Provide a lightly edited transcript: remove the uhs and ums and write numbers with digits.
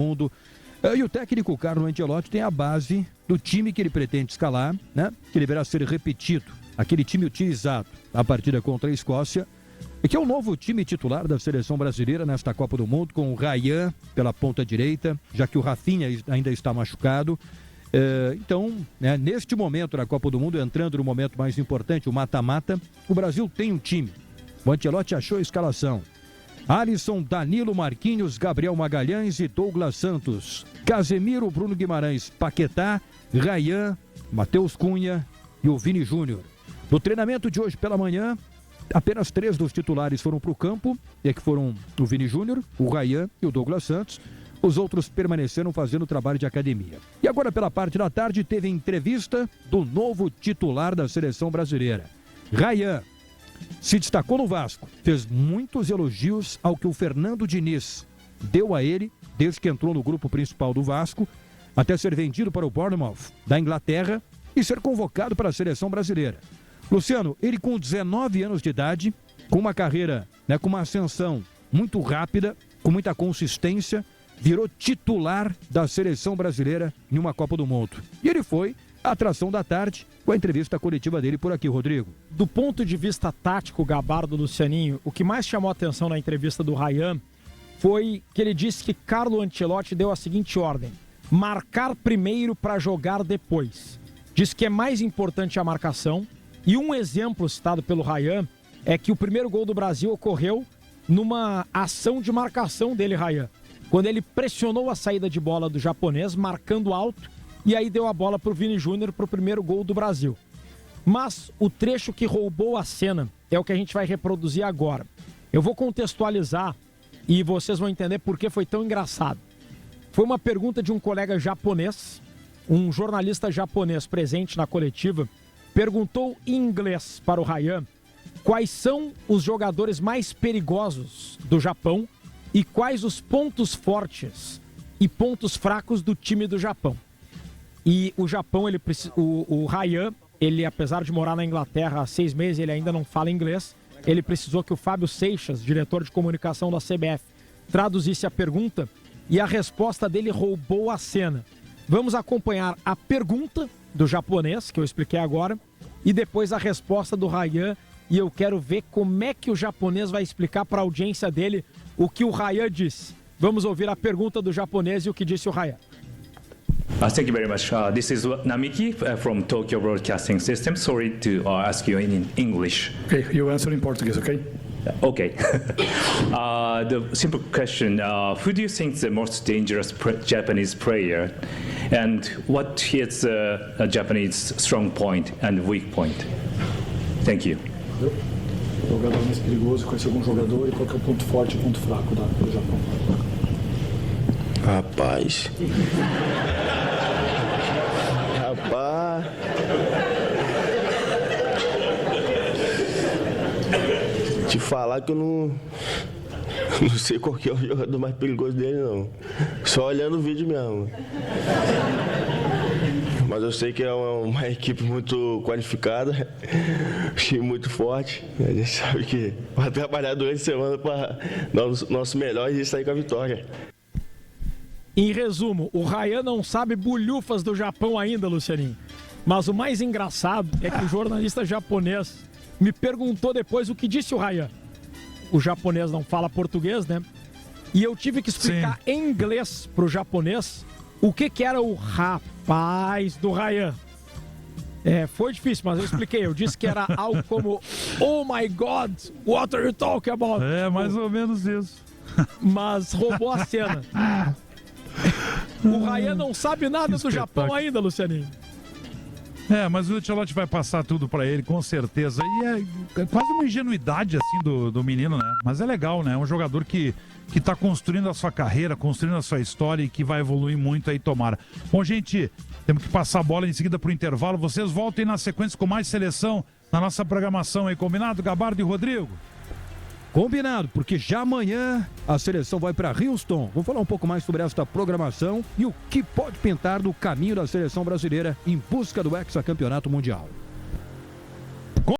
mundo. E o técnico Carlo Ancelotti tem a base do time que ele pretende escalar, né? Que deverá ser repetido. Aquele time utilizado na partida contra a Escócia, e que é o novo time titular da seleção brasileira nesta Copa do Mundo, com o Ryan pela ponta direita, já que o Rafinha ainda está machucado. Então, né, neste momento na Copa do Mundo, entrando no momento mais importante, o mata-mata, o Brasil tem um time. O Ancelotti achou a escalação. Alisson, Danilo, Marquinhos, Gabriel Magalhães e Douglas Santos. Casemiro, Bruno Guimarães, Paquetá, Ryan, Matheus Cunha e o Vini Júnior. No treinamento de hoje pela manhã, apenas 3 dos titulares foram para o campo, que foram o Vini Júnior, o Ryan e o Douglas Santos. Os outros permaneceram fazendo trabalho de academia. E agora, pela parte da tarde, teve entrevista do novo titular da seleção brasileira. Ryan se destacou no Vasco, fez muitos elogios ao que o Fernando Diniz deu a ele, desde que entrou no grupo principal do Vasco, até ser vendido para o Bournemouth, da Inglaterra, e ser convocado para a seleção brasileira. Luciano, ele com 19 anos de idade, com uma carreira, né, com uma ascensão muito rápida, com muita consistência, virou titular da seleção brasileira em uma Copa do Mundo. E ele foi a atração da tarde com a entrevista coletiva dele por aqui, Rodrigo. Do ponto de vista tático, Gabardo, Lucianinho, o que mais chamou a atenção na entrevista do Ryan foi que ele disse que Carlo Ancelotti deu a seguinte ordem: marcar primeiro para jogar depois. Diz que é mais importante a marcação, e um exemplo citado pelo Ryan é que o primeiro gol do Brasil ocorreu numa ação de marcação dele, Ryan, quando ele pressionou a saída de bola do japonês, marcando alto, e aí deu a bola para o Vini Júnior para o primeiro gol do Brasil. Mas o trecho que roubou a cena é o que a gente vai reproduzir agora. Eu vou contextualizar e vocês vão entender por que foi tão engraçado. Foi uma pergunta de um colega japonês, um jornalista japonês presente na coletiva, perguntou em inglês para o Ryan quais são os jogadores mais perigosos do Japão e quais os pontos fortes e pontos fracos do time do Japão. E o Japão, o Ryan, ele, apesar de morar na Inglaterra há 6 meses, ele ainda não fala inglês. Ele precisou que o Fábio Seixas, diretor de comunicação da CBF, traduzisse a pergunta, e a resposta dele roubou a cena. Vamos acompanhar a pergunta do japonês, que eu expliquei agora, e depois a resposta do Ryan, e eu quero ver como é que o japonês vai explicar para a audiência dele o que o Ryan disse. Vamos ouvir a pergunta do japonês e o que disse o Ryan. Thank you very much. This is Namiki from Tokyo Broadcasting System. Sorry to ask you in English. Okay, you answer in Portuguese, okay? Okay. The simple question, who do you think is the most dangerous Japanese player? And what is a Japanese strong point and weak point? Thank you. O jogador mais perigoso, conhece algum jogador e qual que é o ponto forte e o ponto fraco do Japão? Rapaz. Te falar que eu não sei qual que é o jogador mais perigoso dele, não. Só olhando o vídeo mesmo. Mas eu sei que é uma equipe muito qualificada, time muito forte. A gente sabe que vai trabalhar durante a semana para dar o nosso melhor e sair com a vitória. Em resumo, o Ryan não sabe bulhufas do Japão ainda, Lucianinho. Mas o mais engraçado é que o jornalista japonês me perguntou depois o que disse o Ryan. O japonês não fala português, né? E eu tive que explicar em inglês pro japonês o que era o rapaz do Ryan. Foi difícil, mas eu expliquei. Eu disse que era algo como: oh my God, what are you talking about? É, mais ou menos isso. Mas roubou a cena. O Ryan não sabe nada do Japão ainda, Lucianinho. Mas o Ancelotti vai passar tudo pra ele, com certeza. E é quase uma ingenuidade, assim, do menino, né? Mas é legal, né? É um jogador que tá construindo a sua carreira, construindo a sua história e que vai evoluir muito aí, tomara. Bom, gente, temos que passar a bola em seguida pro intervalo. Vocês voltem na sequência com mais seleção na nossa programação aí, combinado, Gabardo e Rodrigo? Combinado, porque já amanhã a seleção vai para Houston. Vou falar um pouco mais sobre esta programação e o que pode pintar do caminho da seleção brasileira em busca do hexacampeonato mundial.